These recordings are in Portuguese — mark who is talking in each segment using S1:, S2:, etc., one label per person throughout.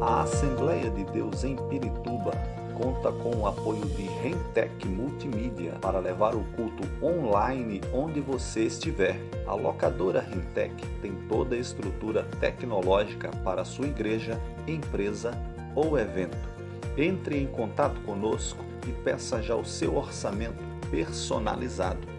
S1: A Assembleia de Deus em Pirituba conta com o apoio de Rentec Multimídia para levar o culto online onde você estiver. A locadora Rentec tem toda a estrutura tecnológica para a sua igreja, empresa ou evento. Entre em contato conosco e peça já o seu orçamento personalizado.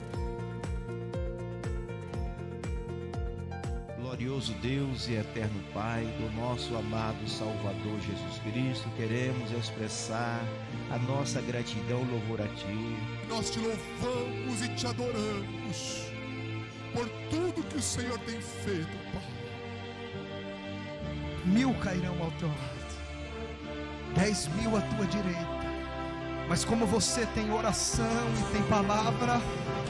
S2: Glorioso Deus e eterno Pai do nosso amado Salvador Jesus Cristo, queremos expressar a nossa gratidão e louvor a Ti.
S3: Nós te louvamos e te adoramos por tudo que o Senhor tem feito, Pai.
S4: 1000 cairão ao teu lado, 10.000 à tua direita, mas como você tem oração e tem palavra,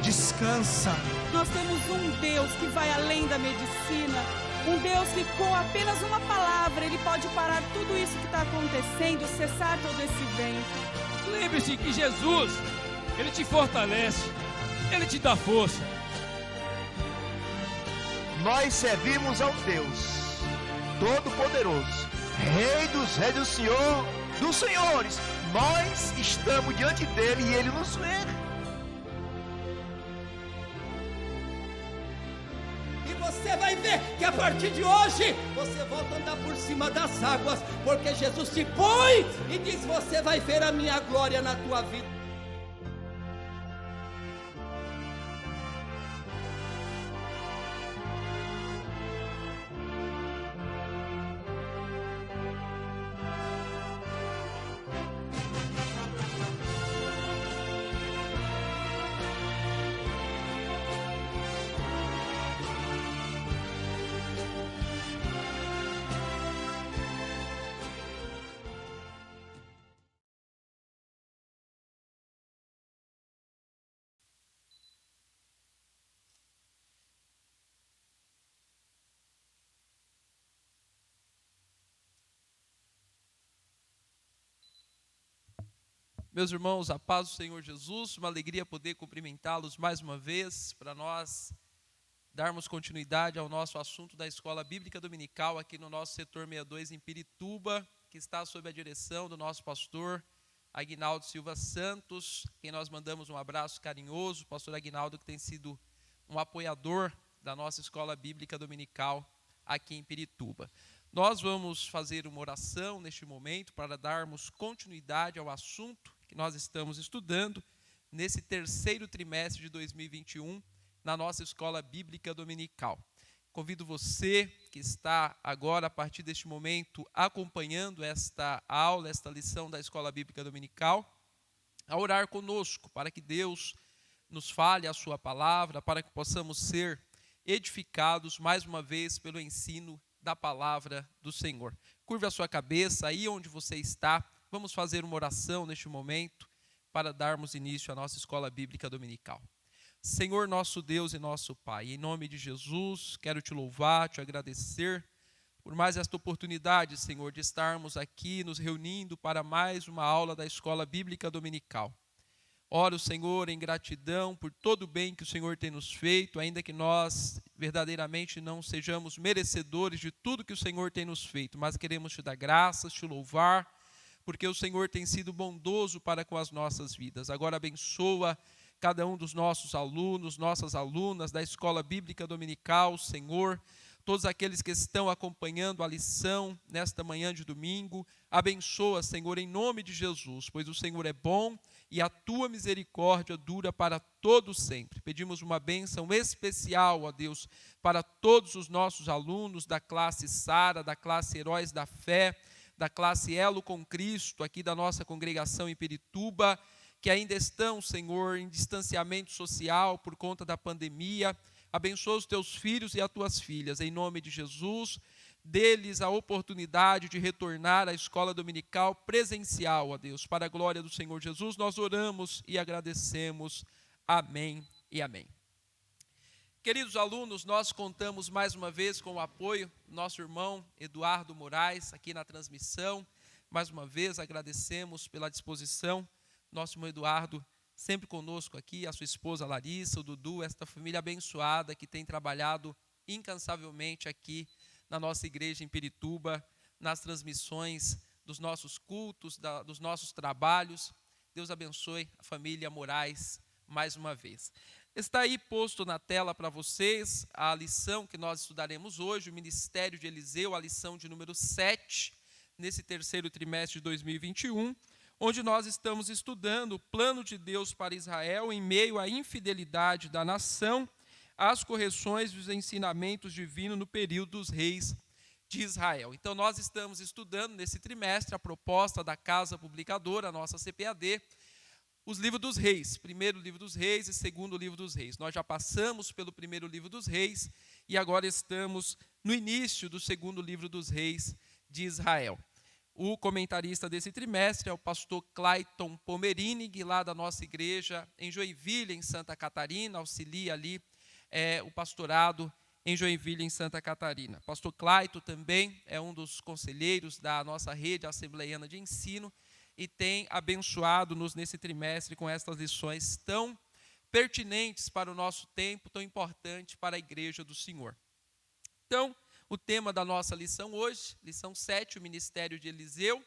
S4: descansa.
S5: Nós temos um Deus que vai além da medicina, um Deus que com apenas uma palavra Ele pode parar tudo isso que está acontecendo, cessar todo esse vento.
S6: Lembre-se que Jesus, Ele te fortalece, Ele te dá força.
S7: Nós servimos ao Deus Todo-Poderoso, Rei dos Reis, do Senhor dos Senhores. Nós estamos diante dele e ele nos vê.
S8: E você vai ver que a partir de hoje você volta a andar por cima das águas, porque Jesus te põe e diz: você vai ver a minha glória na tua vida.
S9: Meus irmãos, a paz do Senhor Jesus, uma alegria poder cumprimentá-los mais uma vez, para nós darmos continuidade ao nosso assunto da Escola Bíblica Dominical aqui no nosso setor 62 em Pirituba, que está sob a direção do nosso pastor Aguinaldo Silva Santos, quem nós mandamos um abraço carinhoso, pastor Aguinaldo, que tem sido um apoiador da nossa Escola Bíblica Dominical aqui em Pirituba. Nós vamos fazer uma oração neste momento para darmos continuidade ao assunto que nós estamos estudando nesse terceiro trimestre de 2021 na nossa Escola Bíblica Dominical. Convido você que está agora, a partir deste momento, acompanhando esta aula, esta lição da Escola Bíblica Dominical, a orar conosco para que Deus nos fale a sua palavra, para que possamos ser edificados mais uma vez pelo ensino da palavra do Senhor. Curve a sua cabeça aí onde você está. Vamos fazer uma oração neste momento para darmos início à nossa Escola Bíblica Dominical. Senhor, nosso Deus e nosso Pai, em nome de Jesus, quero te louvar, te agradecer por mais esta oportunidade, Senhor, de estarmos aqui nos reunindo para mais uma aula da Escola Bíblica Dominical. Oro, Senhor, em gratidão por todo o bem que o Senhor tem nos feito, ainda que nós verdadeiramente não sejamos merecedores de tudo que o Senhor tem nos feito, mas queremos te dar graças, te louvar, porque o Senhor tem sido bondoso para com as nossas vidas. Agora abençoa cada um dos nossos alunos, nossas alunas da Escola Bíblica Dominical, Senhor, todos aqueles que estão acompanhando a lição nesta manhã de domingo. Abençoa, Senhor, em nome de Jesus, pois o Senhor é bom e a tua misericórdia dura para todo sempre. Pedimos uma bênção especial, ó Deus, para todos os nossos alunos da classe Sara, da classe Heróis da Fé, da classe Elo com Cristo, aqui da nossa congregação em Pirituba, que ainda estão, Senhor, em distanciamento social por conta da pandemia. Abençoa os teus filhos e as tuas filhas, em nome de Jesus. Dê-lhes a oportunidade de retornar à escola dominical presencial, ó Deus, para a glória do Senhor Jesus. Nós oramos e agradecemos. Amém e amém. Queridos alunos, nós contamos mais uma vez com o apoio do nosso irmão Eduardo Moraes, aqui na transmissão. Mais uma vez agradecemos pela disposição. Nosso irmão Eduardo sempre conosco aqui, a sua esposa Larissa, o Dudu, esta família abençoada que tem trabalhado incansavelmente aqui na nossa igreja em Pirituba, nas transmissões dos nossos cultos, dos nossos trabalhos. Deus abençoe a família Moraes mais uma vez. Está aí posto na tela para vocês a lição que nós estudaremos hoje, o Ministério de Eliseu, a lição de número 7, nesse terceiro trimestre de 2021, onde nós estamos estudando o plano de Deus para Israel em meio à infidelidade da nação, as correções dos ensinamentos divinos no período dos reis de Israel. Então, nós estamos estudando nesse trimestre a proposta da Casa Publicadora, a nossa CPAD, os livros dos reis, primeiro livro dos reis e segundo livro dos reis. Nós já passamos pelo primeiro livro dos reis e agora estamos no início do segundo livro dos reis de Israel. O comentarista desse trimestre é o pastor Clayton Pomerinig, lá da nossa igreja em Joinville, em Santa Catarina, auxilia ali o pastorado em Joinville, em Santa Catarina. Pastor Clayton também é um dos conselheiros da nossa rede assembleiana de ensino e tem abençoado-nos nesse trimestre com estas lições tão pertinentes para o nosso tempo, tão importante para a igreja do Senhor. Então, o tema da nossa lição hoje, lição 7, o Ministério de Eliseu.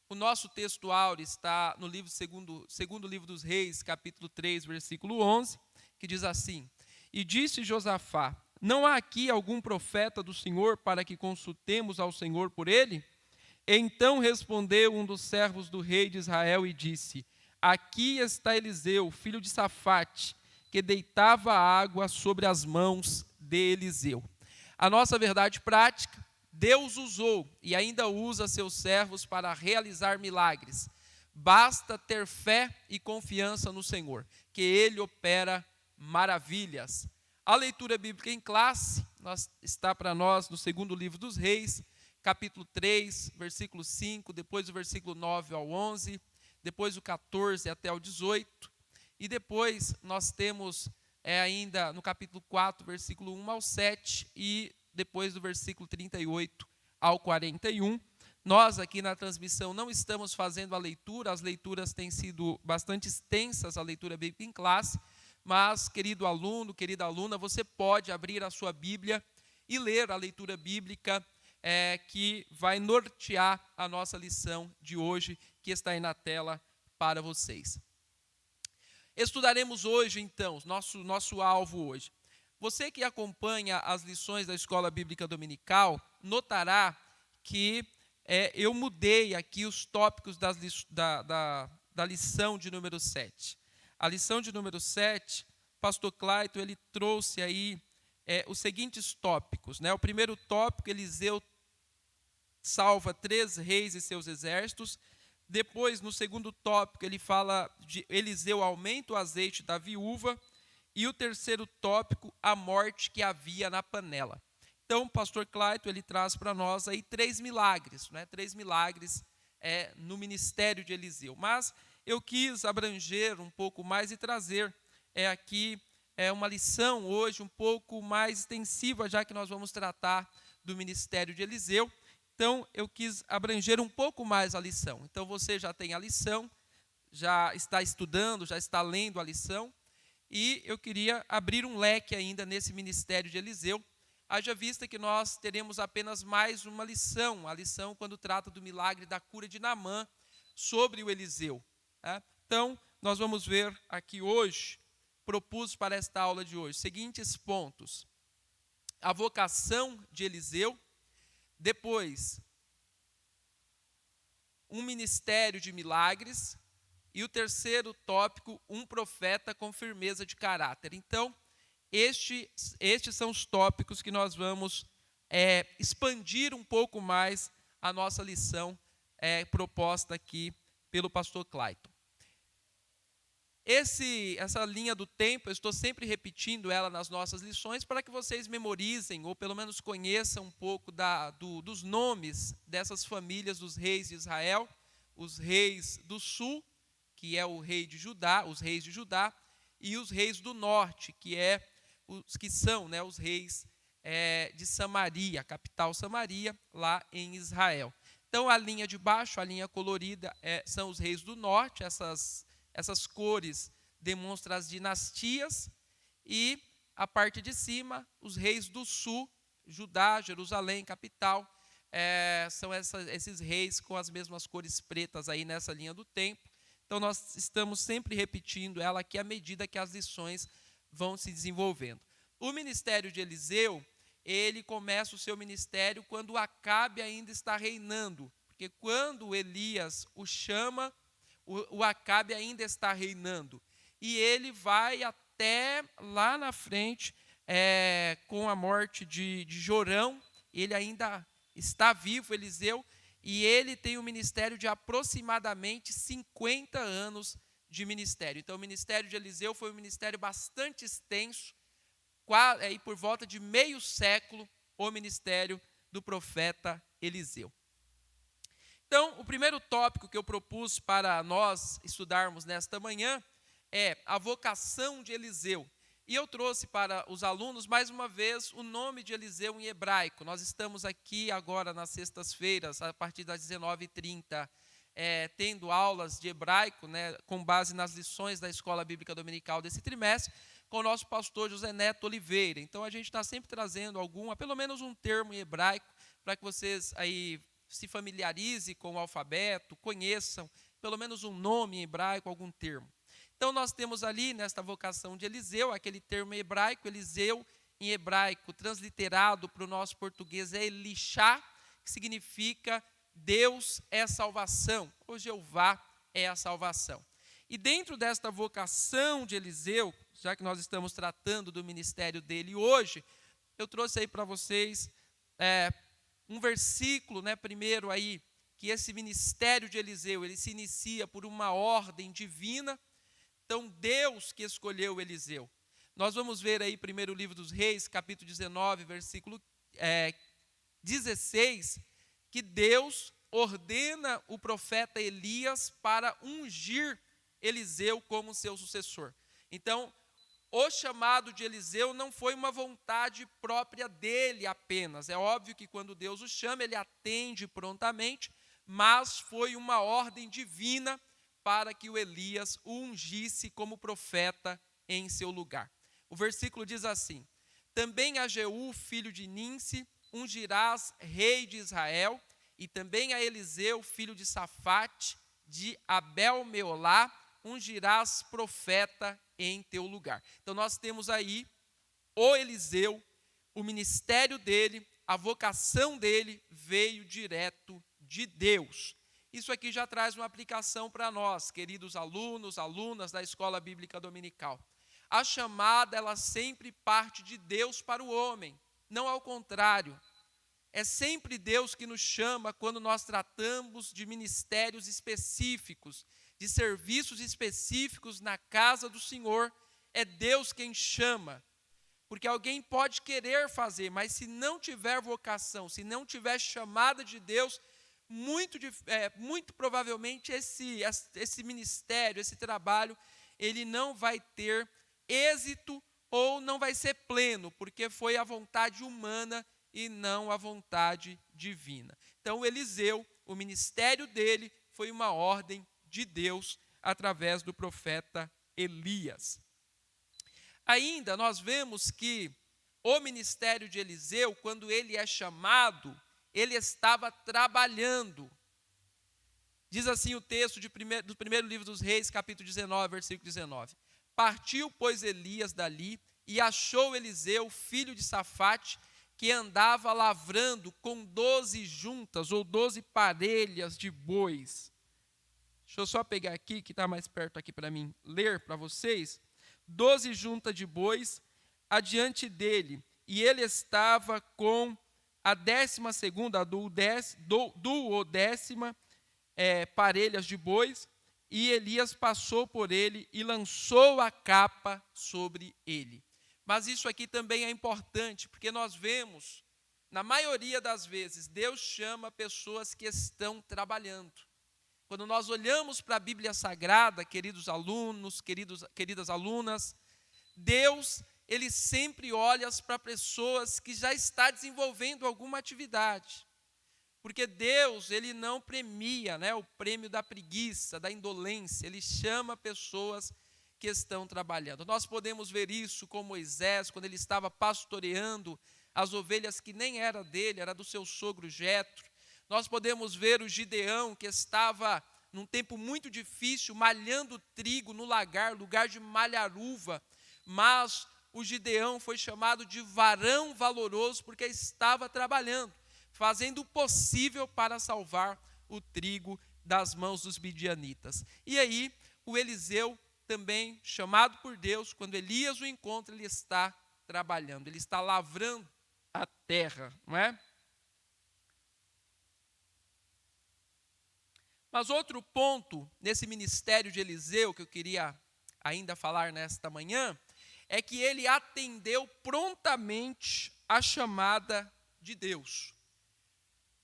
S9: O nosso texto áureo está no livro segundo livro dos Reis, capítulo 3, versículo 11, que diz assim: E disse Josafá: Não há aqui algum profeta do Senhor para que consultemos ao Senhor por ele? Então respondeu um dos servos do rei de Israel e disse: Aqui está Eliseu, filho de Safate, que deitava água sobre as mãos de Eliseu. A nossa verdade prática: Deus usou e ainda usa seus servos para realizar milagres. Basta ter fé e confiança no Senhor, que Ele opera maravilhas. A leitura bíblica em classe está para nós no segundo livro dos Reis, capítulo 3, versículo 5, depois o versículo 9 ao 11, depois o 14 até o 18, e depois nós temos ainda no capítulo 4, versículo 1 ao 7, e depois do versículo 38 ao 41. Nós aqui na transmissão não estamos fazendo a leitura, as leituras têm sido bastante extensas, a leitura bíblica em classe, mas, querido aluno, querida aluna, você pode abrir a sua Bíblia e ler a leitura bíblica que vai nortear a nossa lição de hoje, que está aí na tela para vocês. Estudaremos hoje, então, nosso alvo hoje. Você que acompanha as lições da Escola Bíblica Dominical, notará que eu mudei aqui os tópicos da lição de número 7. A lição de número 7, pastor Clayton, ele trouxe aí os seguintes tópicos, né? O primeiro tópico: Eliseu salva 3 reis e seus exércitos. Depois, no segundo tópico, ele fala de Eliseu aumenta o azeite da viúva. E o terceiro tópico, a morte que havia na panela. Então, o pastor Clayton, ele traz para nós aí 3 milagres, né? 3 milagres no ministério de Eliseu. Mas eu quis abranger um pouco mais e trazer aqui uma lição hoje um pouco mais extensiva, já que nós vamos tratar do ministério de Eliseu. Então, eu quis abranger um pouco mais a lição. Então, você já tem a lição, já está estudando, já está lendo a lição, e eu queria abrir um leque ainda nesse ministério de Eliseu, haja vista que nós teremos apenas mais uma lição, a lição quando trata do milagre da cura de Naamã sobre o Eliseu. Então, nós vamos ver aqui hoje, propus para esta aula de hoje, seguintes pontos: a vocação de Eliseu, depois, um ministério de milagres, e o terceiro tópico, um profeta com firmeza de caráter. Então, estes são os tópicos que nós vamos expandir um pouco mais a nossa lição proposta aqui pelo pastor Clayton. Essa linha do tempo, eu estou sempre repetindo ela nas nossas lições para que vocês memorizem, ou pelo menos conheçam um pouco dos nomes dessas famílias dos reis de Israel, os reis do sul, que é o rei de Judá, os reis de Judá, e os reis do norte, que são os reis de Samaria, a capital Samaria, lá em Israel. Então, a linha de baixo, a linha colorida, são os reis do norte, essas cores demonstram as dinastias, e a parte de cima, os reis do sul, Judá, Jerusalém, capital, são esses reis com as mesmas cores pretas aí nessa linha do tempo. Então, nós estamos sempre repetindo ela aqui à medida que as lições vão se desenvolvendo. O ministério de Eliseu, ele começa o seu ministério quando Acabe ainda está reinando. Porque quando Elias o chama, o Acabe ainda está reinando. E ele vai até lá na frente, com a morte de Jorão. Ele ainda está vivo, Eliseu, e ele tem um ministério de aproximadamente 50 anos de ministério. Então, o ministério de Eliseu foi um ministério bastante extenso, aí por volta de meio século, o ministério do profeta Eliseu. Então, o primeiro tópico que eu propus para nós estudarmos nesta manhã é a vocação de Eliseu. E eu trouxe para os alunos, mais uma vez, o nome de Eliseu em hebraico. Nós estamos aqui agora nas sextas-feiras, a partir das 19h30, tendo aulas de hebraico, né, com base nas lições da Escola Bíblica Dominical desse trimestre, com o nosso pastor José Neto Oliveira. Então, a gente está sempre trazendo pelo menos um termo em hebraico, para que vocês aí se familiarizem com o alfabeto, conheçam pelo menos um nome em hebraico, algum termo. Então, nós temos ali, nesta vocação de Eliseu, aquele termo hebraico, Eliseu, em hebraico, transliterado para o nosso português, é Elishá, que significa Deus é salvação, ou Jeová é a salvação. E dentro desta vocação de Eliseu, já que nós estamos tratando do ministério dele hoje, eu trouxe aí para vocês um versículo, né, primeiro aí, que esse ministério de Eliseu, ele se inicia por uma ordem divina. Então, Deus que escolheu Eliseu. Nós vamos ver aí, primeiro livro dos Reis, capítulo 19, versículo 16, que Deus ordena o profeta Elias para ungir Eliseu como seu sucessor. Então, o chamado de Eliseu não foi uma vontade própria dele apenas. É óbvio que quando Deus o chama, ele atende prontamente, mas foi uma ordem divina para que o Elias o ungisse como profeta em seu lugar. O versículo diz assim: também a Jeú, filho de Ninsi, ungirás rei de Israel, e também a Eliseu, filho de Safate, de Abel-Meolá, ungirás profeta em teu lugar. Então, nós temos aí o Eliseu, o ministério dele, a vocação dele veio direto de Deus. Isso aqui já traz uma aplicação para nós, queridos alunos, alunas da Escola Bíblica Dominical. A chamada, ela sempre parte de Deus para o homem, não ao contrário. É sempre Deus que nos chama quando nós tratamos de ministérios específicos, de serviços específicos na casa do Senhor. É Deus quem chama. Porque alguém pode querer fazer, mas se não tiver vocação, se não tiver chamada de Deus, muito provavelmente esse ministério, esse trabalho, ele não vai ter êxito ou não vai ser pleno, porque foi a vontade humana e não a vontade divina. Então, Eliseu, o ministério dele foi uma ordem de Deus através do profeta Elias. Ainda nós vemos que o ministério de Eliseu, quando ele é chamado, ele estava trabalhando. Diz assim o texto do primeiro livro dos Reis, capítulo 19, versículo 19. Partiu, pois, Elias dali e achou Eliseu, filho de Safate, que andava lavrando com 12 juntas ou 12 parelhas de bois. Deixa eu só pegar aqui, que está mais perto aqui para mim, ler para vocês. 12 juntas de bois adiante dele, e ele estava com a 12ª, duodécima parelhas de bois, e Elias passou por ele e lançou a capa sobre ele. Mas isso aqui também é importante, porque nós vemos, na maioria das vezes, Deus chama pessoas que estão trabalhando. Quando nós olhamos para a Bíblia Sagrada, queridos alunos, queridas alunas, Deus, ele sempre olha para pessoas que já estão desenvolvendo alguma atividade. Porque Deus, ele não premia, né, o prêmio da preguiça, da indolência, ele chama pessoas que estão trabalhando. Nós podemos ver isso com Moisés, quando ele estava pastoreando as ovelhas que nem era dele, era do seu sogro Jetro. Nós podemos ver o Gideão, que estava num tempo muito difícil, malhando trigo no lagar, lugar de malhar uva, mas o Gideão foi chamado de varão valoroso porque estava trabalhando, fazendo o possível para salvar o trigo das mãos dos midianitas. E aí, o Eliseu também, chamado por Deus, quando Elias o encontra, ele está trabalhando, ele está lavrando a terra, não é? Mas outro ponto nesse ministério de Eliseu, que eu queria ainda falar nesta manhã, é que ele atendeu prontamente a chamada de Deus.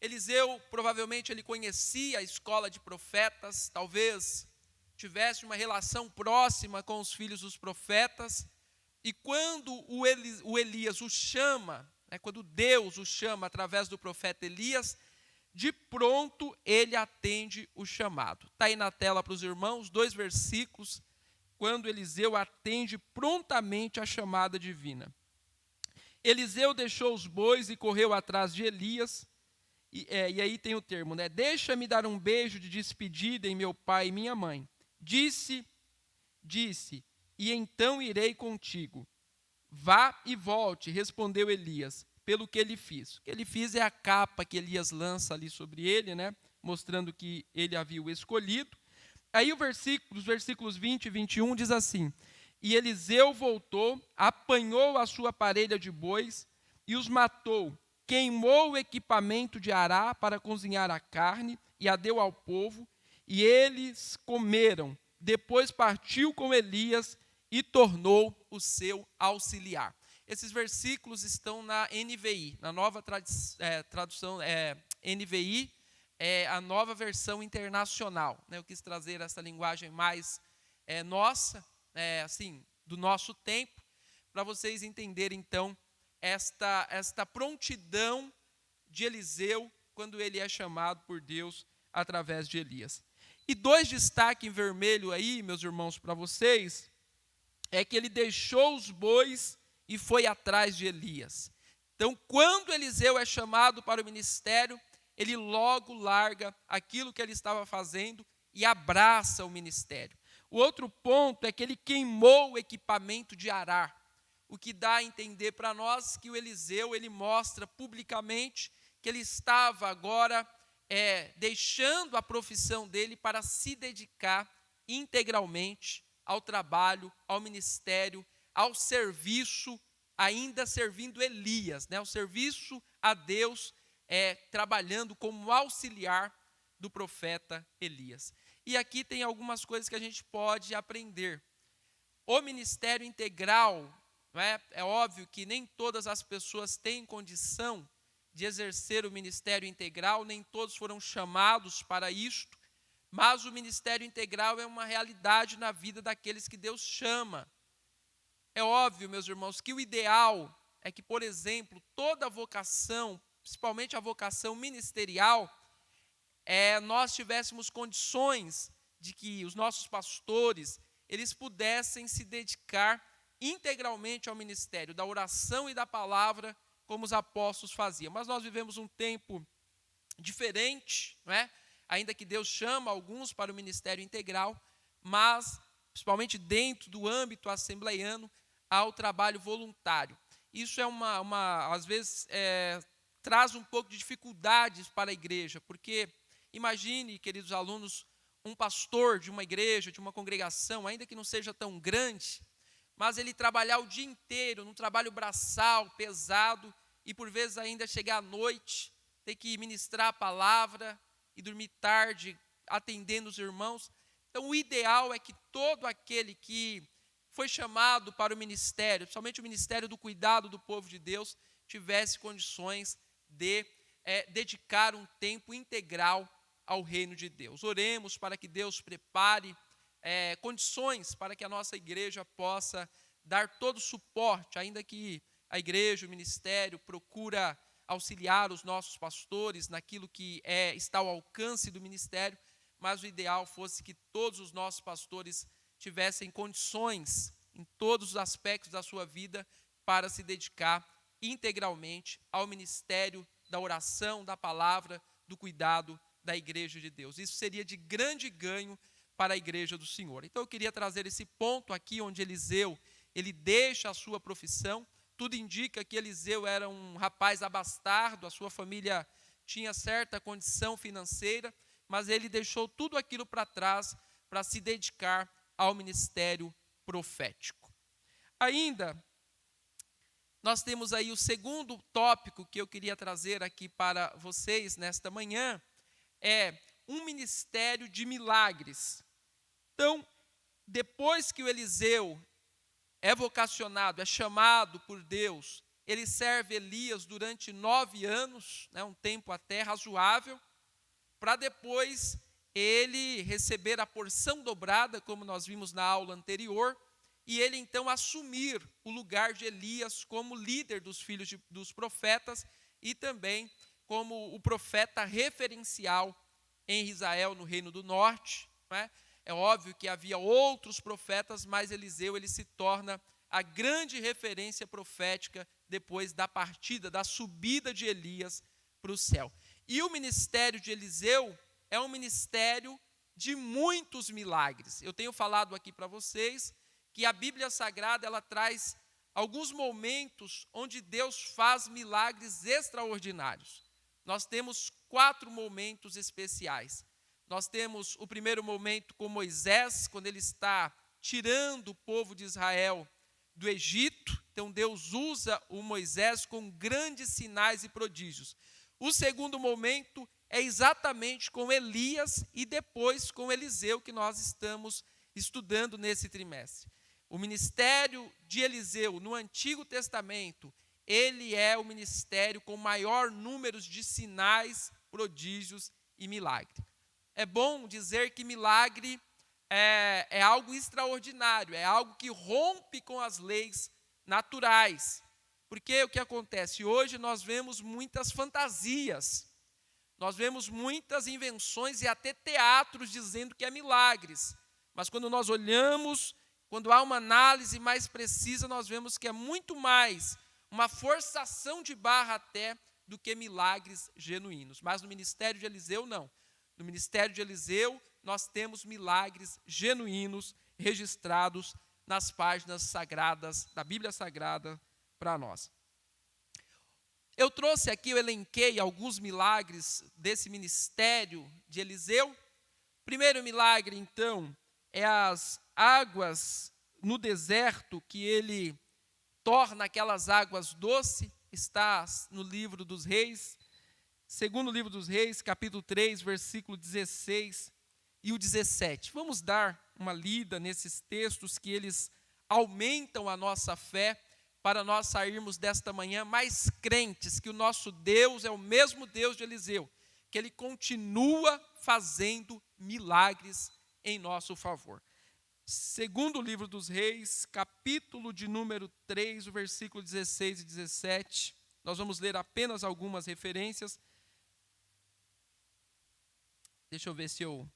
S9: Eliseu, provavelmente, ele conhecia a escola de profetas, talvez tivesse uma relação próxima com os filhos dos profetas, e quando o Elias o chama, quando Deus o chama através do profeta Elias, de pronto ele atende o chamado. Está aí na tela para os irmãos, 2 versículos, quando Eliseu atende prontamente a chamada divina. Eliseu deixou os bois e correu atrás de Elias, e aí tem o termo, né? Deixa-me dar um beijo de despedida em meu pai e minha mãe. Disse, e então irei contigo. Vá e volte, respondeu Elias, pelo que ele fiz. O que ele fez é a capa que Elias lança ali sobre ele, né? Mostrando que ele havia o escolhido. Aí os versículos 20 e 21 diz assim: e Eliseu voltou, apanhou a sua parelha de bois e os matou, queimou o equipamento de Ará para cozinhar a carne e a deu ao povo, e eles comeram. Depois partiu com Elias e tornou o seu auxiliar. Esses versículos estão na NVI, na nova tradução NVI, a nova versão internacional. Eu quis trazer essa linguagem mais nossa, assim, do nosso tempo, para vocês entenderem, então, esta prontidão de Eliseu, quando ele é chamado por Deus através de Elias. E 2 destaques em vermelho aí, meus irmãos, para vocês, é que ele deixou os bois e foi atrás de Elias. Então, quando Eliseu é chamado para o ministério, ele logo larga aquilo que ele estava fazendo e abraça o ministério. O outro ponto é que ele queimou o equipamento de Ará, o que dá a entender para nós que o Eliseu, ele mostra publicamente que ele estava agora deixando a profissão dele para se dedicar integralmente ao trabalho, ao ministério, ao serviço, ainda servindo Elias, ao serviço a Deus, trabalhando como auxiliar do profeta Elias. E aqui tem algumas coisas que a gente pode aprender. O ministério integral, é óbvio que nem todas as pessoas têm condição de exercer o ministério integral, nem todos foram chamados para isto, mas o ministério integral é uma realidade na vida daqueles que Deus chama. É óbvio, meus irmãos, que o ideal é que, por exemplo, toda vocação, principalmente a vocação ministerial, nós tivéssemos condições de que os nossos pastores, eles pudessem se dedicar integralmente ao ministério da oração e da palavra, como os apóstolos faziam. Mas nós vivemos um tempo diferente, ainda que Deus chama alguns para o ministério integral, mas, principalmente dentro do âmbito assembleiano, há o trabalho voluntário. Isso às vezes, traz um pouco de dificuldades para a igreja, porque imagine, queridos alunos, um pastor de uma igreja, de uma congregação, ainda que não seja tão grande, mas ele trabalhar o dia inteiro, num trabalho braçal, pesado, e por vezes ainda chegar à noite, ter que ministrar a palavra e dormir tarde, atendendo os irmãos. Então, o ideal é que todo aquele que foi chamado para o ministério, principalmente o ministério do cuidado do povo de Deus, tivesse condições de dedicar um tempo integral ao reino de Deus. Oremos para que Deus prepare condições para que a nossa igreja possa dar todo o suporte, ainda que a igreja, o ministério, procura auxiliar os nossos pastores naquilo que está ao alcance do ministério, mas o ideal fosse que todos os nossos pastores tivessem condições em todos os aspectos da sua vida para se dedicar integralmente ao ministério da oração, da palavra, do cuidado da igreja de Deus. Isso seria de grande ganho para a igreja do Senhor. Então eu queria trazer esse ponto aqui onde Eliseu, ele deixa a sua profissão. Tudo indica que Eliseu era um rapaz abastardo, a sua família tinha certa condição financeira, mas ele deixou tudo aquilo para trás para se dedicar ao ministério profético. Ainda, nós temos aí o segundo tópico que eu queria trazer aqui para vocês nesta manhã, é um ministério de milagres. Então, depois que o Eliseu é vocacionado, é chamado por Deus, ele serve Elias durante 9 anos, um tempo até razoável, para depois ele receber a porção dobrada, como nós vimos na aula anterior, e ele então assumir o lugar de Elias como líder dos filhos dos profetas e também como o profeta referencial em Israel, no Reino do Norte. É óbvio que havia outros profetas, mas Eliseu ele se torna a grande referência profética depois da partida, da subida de Elias para o céu. E o ministério de Eliseu é um ministério de muitos milagres. Eu tenho falado aqui para vocês que a Bíblia Sagrada ela traz alguns momentos onde Deus faz milagres extraordinários. Nós temos 4 momentos especiais. Nós temos o primeiro momento com Moisés, quando ele está tirando o povo de Israel do Egito. Então Deus usa o Moisés com grandes sinais e prodígios. O segundo momento é exatamente com Elias e depois com Eliseu, que nós estamos estudando nesse trimestre. O ministério de Eliseu no Antigo Testamento, ele é o ministério com maior número de sinais, prodígios e milagres. É bom dizer que milagre é algo extraordinário, é algo que rompe com as leis naturais. Porque o que acontece? Hoje nós vemos muitas fantasias, nós vemos muitas invenções e até teatros dizendo que é milagres. Mas quando nós olhamos, quando há uma análise mais precisa, nós vemos que é muito mais uma forçação de barra até do que milagres genuínos. Mas no ministério de Eliseu, não. No ministério de Eliseu, nós temos milagres genuínos registrados nas páginas sagradas, da Bíblia Sagrada, para nós. Eu trouxe aqui, eu elenquei alguns milagres desse ministério de Eliseu. Primeiro milagre, então, é as águas no deserto, que ele torna aquelas águas doces, está no livro dos Reis, segundo livro dos Reis, capítulo 3, versículo 16 e o 17. Vamos dar uma lida nesses textos que eles aumentam a nossa fé, para nós sairmos desta manhã mais crentes que o nosso Deus é o mesmo Deus de Eliseu, que ele continua fazendo milagres em nosso favor. Segundo livro dos Reis, capítulo de número 3, o versículo 16 e 17, nós vamos ler apenas algumas referências. Deixa eu ver se eu...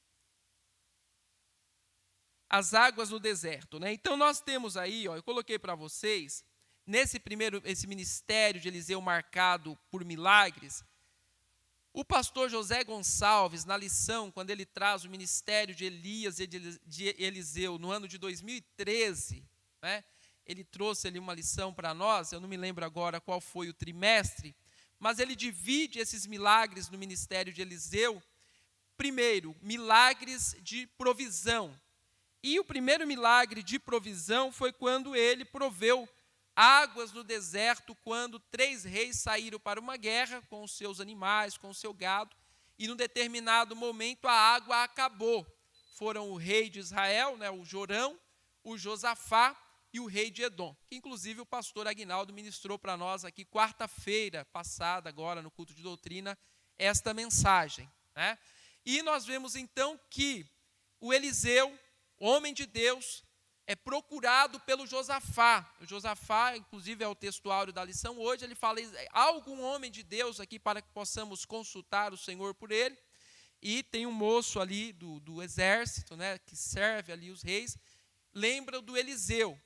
S9: As águas no deserto, Então nós temos aí, eu coloquei para vocês, esse ministério de Eliseu marcado por milagres, o pastor José Gonçalves, na lição, quando ele traz o ministério de Elias e de Eliseu no ano de 2013, ele trouxe ali uma lição para nós, eu não me lembro agora qual foi o trimestre, mas ele divide esses milagres no ministério de Eliseu. Primeiro, milagres de provisão. E o primeiro milagre de provisão foi quando ele proveu águas no deserto, quando 3 reis saíram para uma guerra com os seus animais, com o seu gado, e num determinado momento a água acabou. Foram o rei de Israel, o Jorão, o Josafá e o rei de Edom, que inclusive o pastor Aguinaldo ministrou para nós aqui quarta-feira passada, agora no culto de doutrina, esta mensagem. E nós vemos então que o Eliseu, homem de Deus, é procurado pelo Josafá. O Josafá, inclusive, é o textuário da lição hoje. Ele fala, há algum homem de Deus aqui para que possamos consultar o Senhor por ele? E tem um moço ali do exército, que serve ali os reis, lembra do Eliseu.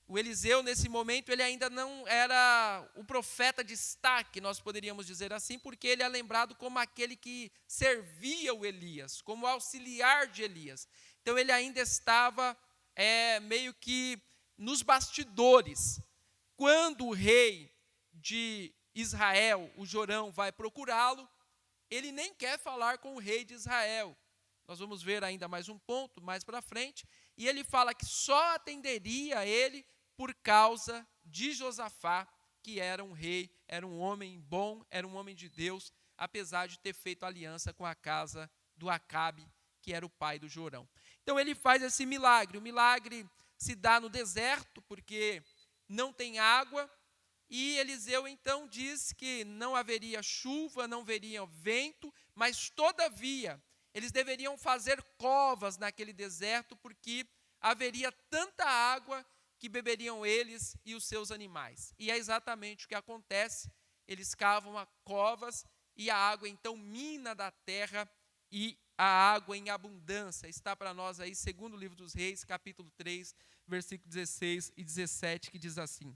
S9: O Eliseu, nesse momento, ele ainda não era o profeta de destaque, nós poderíamos dizer assim, porque ele é lembrado como aquele que servia o Elias, como auxiliar de Elias. Então, ele ainda estava meio que nos bastidores. Quando o rei de Israel, o Jorão, vai procurá-lo, ele nem quer falar com o rei de Israel. Nós vamos ver ainda mais um ponto, mais para frente, e ele fala que só atenderia a ele por causa de Josafá, que era um rei, era um homem bom, era um homem de Deus, apesar de ter feito aliança com a casa do Acabe, que era o pai do Jorão. Então ele faz esse milagre. O milagre se dá no deserto, porque não tem água, e Eliseu então diz que não haveria chuva, não haveria vento, mas todavia eles deveriam fazer covas naquele deserto, porque haveria tanta água que beberiam eles e os seus animais. E é exatamente o que acontece. Eles cavam covas e a água então mina da terra, e a água em abundância. Está para nós aí, segundo o livro dos Reis, capítulo 3, versículo 16 e 17, que diz assim: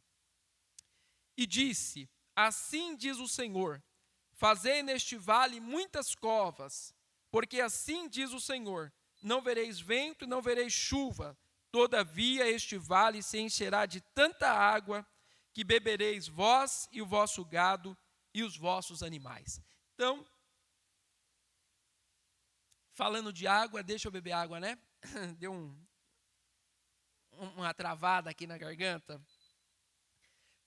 S9: E disse, assim diz o Senhor, fazei neste vale muitas covas, porque assim diz o Senhor, não vereis vento e não vereis chuva, todavia este vale se encherá de tanta água, que bebereis vós e o vosso gado e os vossos animais. Então, falando de água, deixa eu beber água, né? Deu uma travada aqui na garganta.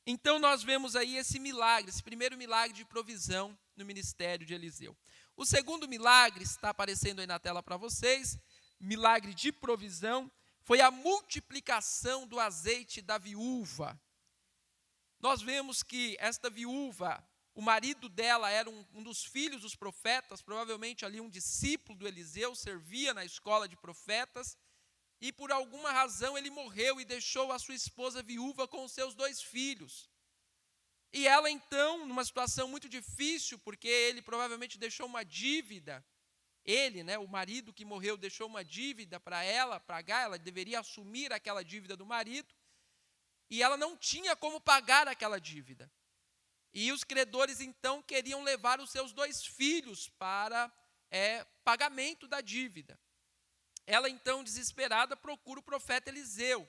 S9: Então nós vemos aí esse milagre, esse primeiro milagre de provisão no ministério de Eliseu. O segundo milagre está aparecendo aí na tela para vocês, milagre de provisão, foi a multiplicação do azeite da viúva. Nós vemos que esta viúva, o marido dela era um dos filhos dos profetas, provavelmente ali um discípulo do Eliseu, servia na escola de profetas, e por alguma razão ele morreu e deixou a sua esposa viúva com os seus 2 filhos. E ela então, numa situação muito difícil, porque ele provavelmente deixou uma dívida, ele, o marido que morreu, deixou uma dívida para ela pagar, ela deveria assumir aquela dívida do marido, e ela não tinha como pagar aquela dívida. E os credores então queriam levar os seus 2 filhos para pagamento da dívida. Ela então, desesperada, procura o profeta Eliseu,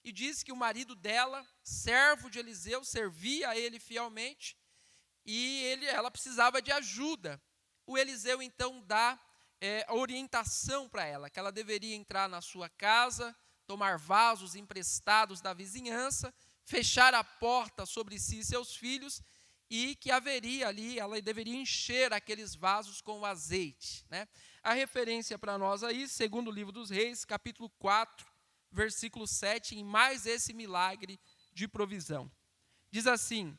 S9: e diz que o marido dela, servo de Eliseu, servia a ele fielmente, e ela precisava de ajuda. O Eliseu então dá a orientação para ela, que ela deveria entrar na sua casa, tomar vasos emprestados da vizinhança, fechar a porta sobre si e seus filhos, e que haveria ali, ela deveria encher aqueles vasos com o azeite. A referência para nós aí, segundo o livro dos Reis, capítulo 4, versículo 7, em mais esse milagre de provisão. Diz assim,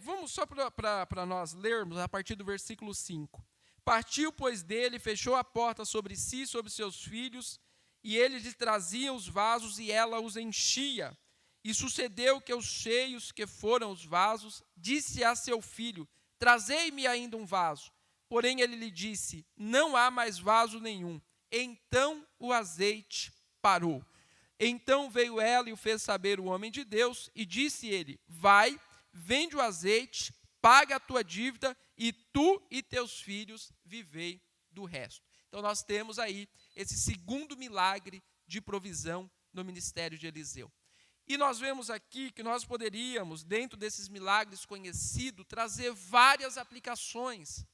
S9: vamos só para nós lermos a partir do versículo 5. Partiu, pois, dele, fechou a porta sobre si e sobre seus filhos, e eles lhe traziam os vasos e ela os enchia. E sucedeu que os cheios que foram os vasos, disse a seu filho, trazei-me ainda um vaso. Porém ele lhe disse, não há mais vaso nenhum. Então o azeite parou. Então veio ela e o fez saber o homem de Deus, e disse ele, vai, vende o azeite, paga a tua dívida, e tu e teus filhos vivei do resto. Então nós temos aí esse segundo milagre de provisão no ministério de Eliseu. E nós vemos aqui que nós poderíamos, dentro desses milagres conhecidos, trazer várias aplicações.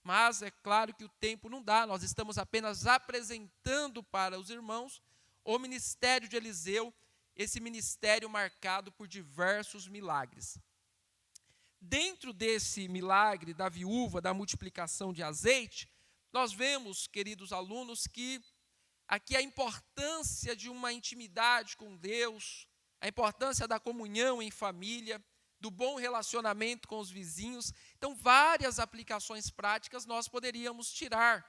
S9: Mas é claro que o tempo não dá, nós estamos apenas apresentando para os irmãos o ministério de Eliseu, esse ministério marcado por diversos milagres. Dentro desse milagre da viúva, da multiplicação de azeite, nós vemos, queridos alunos, que aqui a importância de uma intimidade com Deus, a importância da comunhão em família, do bom relacionamento com os vizinhos. Então, várias aplicações práticas nós poderíamos tirar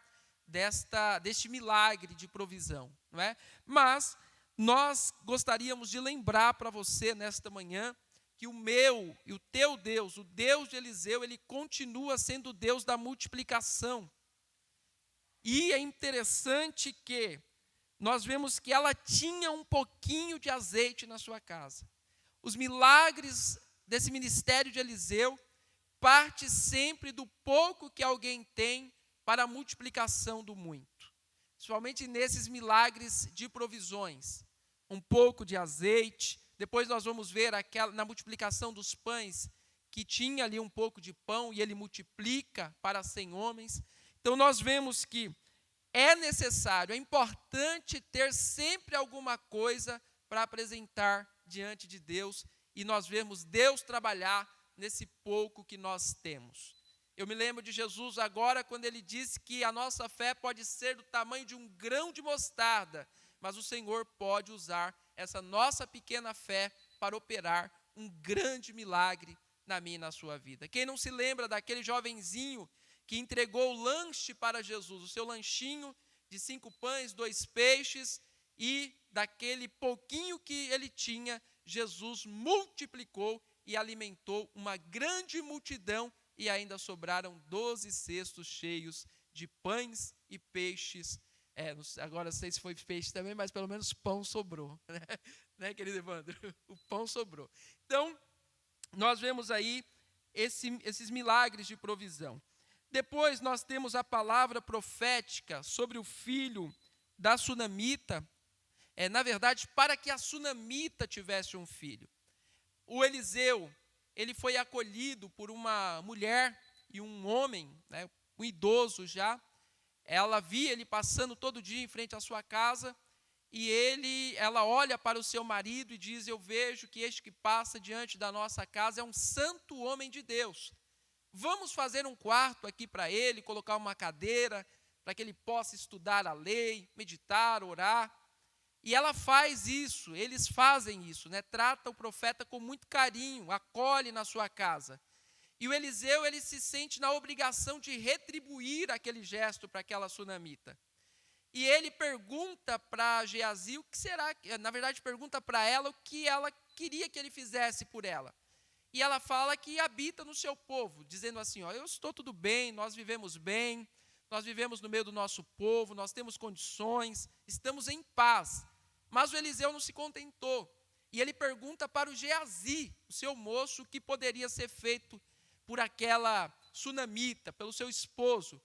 S9: deste milagre de provisão, não é? Mas nós gostaríamos de lembrar para você nesta manhã que o meu e o teu Deus, o Deus de Eliseu, ele continua sendo o Deus da multiplicação. E é interessante que nós vemos que ela tinha um pouquinho de azeite na sua casa. Os milagres desse ministério de Eliseu parte sempre do pouco que alguém tem para a multiplicação do muito. Principalmente nesses milagres de provisões. Um pouco de azeite, depois nós vamos ver na multiplicação dos pães, que tinha ali um pouco de pão e ele multiplica para 100 homens. Então nós vemos que é necessário, é importante ter sempre alguma coisa para apresentar diante de Deus e nós vemos Deus trabalhar nesse pouco que nós temos. Eu me lembro de Jesus agora quando ele disse que a nossa fé pode ser do tamanho de um grão de mostarda, mas o Senhor pode usar essa nossa pequena fé para operar um grande milagre na minha e na sua vida. Quem não se lembra daquele jovenzinho que entregou o lanche para Jesus, o seu lanchinho de 5 pães, 2 peixes, e daquele pouquinho que ele tinha, Jesus multiplicou e alimentou uma grande multidão, e ainda sobraram 12 cestos cheios de pães e peixes. Agora não sei se foi peixe também, mas pelo menos pão sobrou. Né, querido Evandro? O pão sobrou. Então, nós vemos aí esses milagres de provisão. Depois nós temos a palavra profética sobre o filho da sunamita. Na verdade, para que a sunamita tivesse um filho. O Eliseu, ele foi acolhido por uma mulher e um homem, né, um idoso já. Ela via ele passando todo dia em frente à sua casa e ela olha para o seu marido e diz: eu vejo que este que passa diante da nossa casa é um santo homem de Deus. Vamos fazer um quarto aqui para ele, colocar uma cadeira, para que ele possa estudar a lei, meditar, orar. E ela faz isso, eles fazem isso, né? Trata o profeta com muito carinho, acolhe na sua casa. E o Eliseu, ele se sente na obrigação de retribuir aquele gesto para aquela sunamita. E ele pergunta para Geazi o que será, na verdade pergunta para ela o que ela queria que ele fizesse por ela. E ela fala que habita no seu povo, dizendo assim, eu estou tudo bem, nós vivemos no meio do nosso povo, nós temos condições, estamos em paz. Mas o Eliseu não se contentou. E ele pergunta para o Geazi, o seu moço, o que poderia ser feito por aquela sunamita, pelo seu esposo.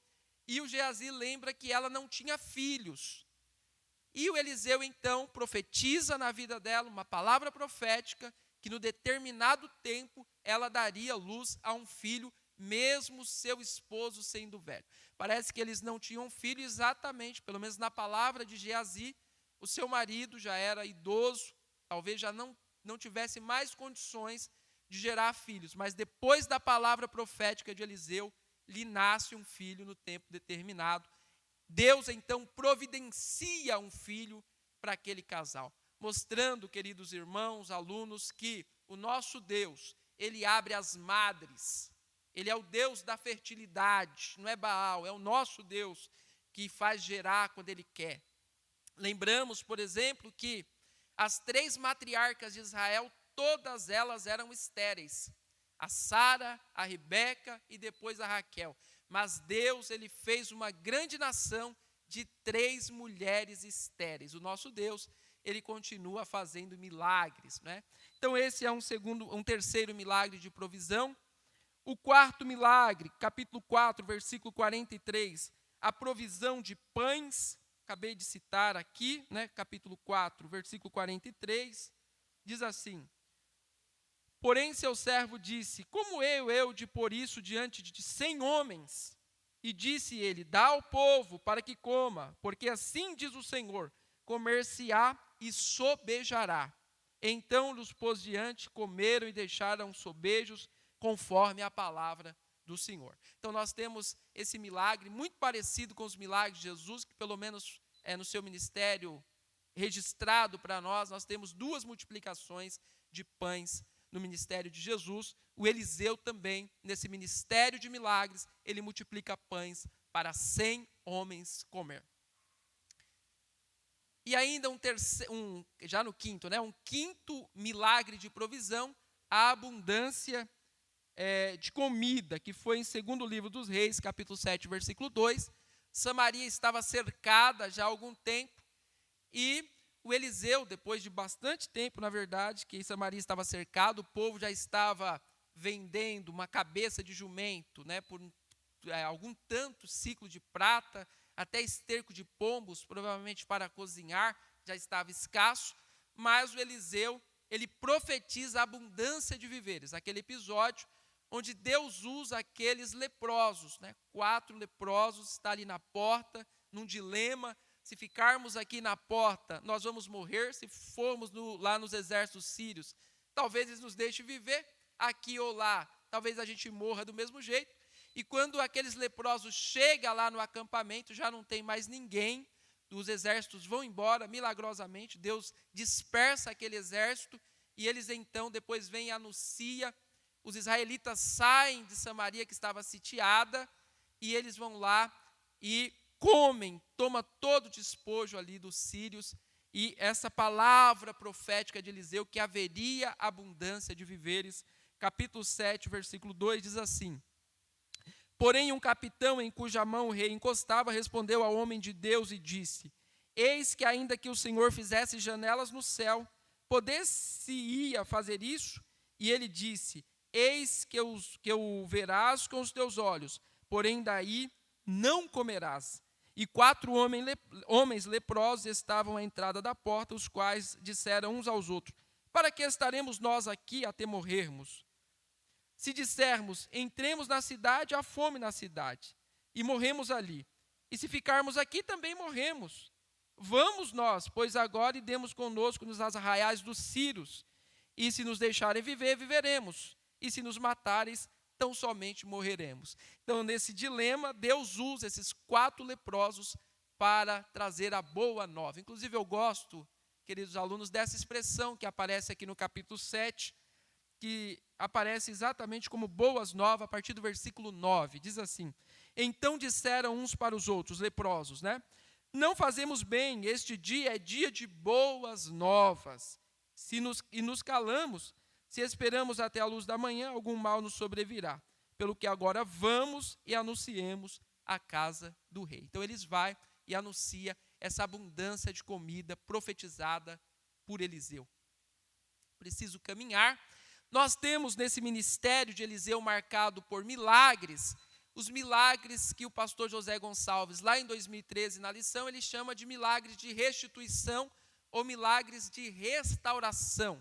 S9: E o Geazi lembra que ela não tinha filhos. E o Eliseu, então, profetiza na vida dela uma palavra profética, que no determinado tempo ela daria luz a um filho, mesmo seu esposo sendo velho. Parece que eles não tinham filho exatamente, pelo menos na palavra de Geazi, o seu marido já era idoso, talvez já não tivesse mais condições de gerar filhos, mas depois da palavra profética de Eliseu, lhe nasce um filho no tempo determinado. Deus então providencia um filho para aquele casal, mostrando, queridos irmãos, alunos, que o nosso Deus, ele abre as madres, ele é o Deus da fertilidade, não é Baal, é o nosso Deus que faz gerar quando ele quer. Lembramos, por exemplo, que as 3 matriarcas de Israel, todas elas eram estéreis. A Sara, a Rebeca e depois a Raquel. Mas Deus, ele fez uma grande nação de 3 mulheres estéreis. O nosso Deus, ele continua fazendo milagres, né? Então esse é um terceiro milagre de provisão. O 4º milagre, capítulo 4, versículo 43, a provisão de pães. Acabei de citar aqui, né, capítulo 4, versículo 43, diz assim: porém seu servo disse, como eu de pôr isso diante de 100 homens? E disse ele, dá ao povo para que coma, porque assim diz o Senhor, comer-se-á e sobejará. Então os pôs diante, comeram e deixaram sobejos, conforme a palavra do Senhor. Então nós temos esse milagre muito parecido com os milagres de Jesus, que pelo menos no seu ministério registrado para nós temos 2 multiplicações de pães no ministério de Jesus. O Eliseu também, nesse ministério de milagres, ele multiplica pães para 100 homens comer. E ainda já no 5º, né, um 5º milagre de provisão, a abundância de comida, que foi em 2º livro dos Reis, capítulo 7, versículo 2. Samaria estava cercada já há algum tempo, E o Eliseu, depois de bastante tempo, na verdade, que Samaria estava cercado, o povo já estava vendendo uma cabeça de jumento, né, por algum tanto ciclo de prata, até esterco de pombos, provavelmente para cozinhar, já estava escasso, mas o Eliseu, ele profetiza a abundância de víveres, aquele episódio onde Deus usa aqueles leprosos, né? 4 leprosos, está ali na porta, num dilema: se ficarmos aqui na porta, nós vamos morrer; se formos lá nos exércitos sírios, talvez eles nos deixem viver, aqui ou lá, talvez a gente morra do mesmo jeito. E quando aqueles leprosos chegam lá no acampamento, já não tem mais ninguém, os exércitos vão embora, milagrosamente, Deus dispersa aquele exército, e eles então depois vêm e anunciam. Os israelitas saem de Samaria, que estava sitiada, e eles vão lá e comem, toma todo o despojo ali dos sírios, e essa palavra profética de Eliseu, que haveria abundância de víveres, capítulo 7, versículo 2, diz assim: porém um capitão em cuja mão o rei encostava respondeu ao homem de Deus e disse: eis que ainda que o Senhor fizesse janelas no céu, poder-se-ia fazer isso? E ele disse: eis que o verás com os teus olhos, porém daí não comerás. E 4 homens leprosos estavam à entrada da porta, os quais disseram uns aos outros: para que estaremos nós aqui até morrermos? Se dissermos: entremos na cidade, há fome na cidade, e morremos ali. E se ficarmos aqui, também morremos. Vamos nós, pois agora, e demos conosco nos arraiais dos sírios, e se nos deixarem viver, viveremos, e se nos matares, tão somente morreremos. Então, nesse dilema, Deus usa esses 4 leprosos para trazer a boa nova. Inclusive, eu gosto, queridos alunos, dessa expressão que aparece aqui no capítulo 7, que aparece exatamente como boas novas, a partir do versículo 9. Diz assim: então disseram uns para os outros, leprosos, né? Não fazemos bem, este dia é dia de boas novas. E nos calamos, se esperamos até a luz da manhã, algum mal nos sobrevirá. Pelo que agora vamos e anunciemos a casa do rei. Então eles vão e anunciam essa abundância de comida profetizada por Eliseu. Preciso caminhar. Nós temos nesse ministério de Eliseu marcado por milagres, os milagres que o pastor José Gonçalves, lá em 2013, na lição, ele chama de milagres de restituição ou milagres de restauração.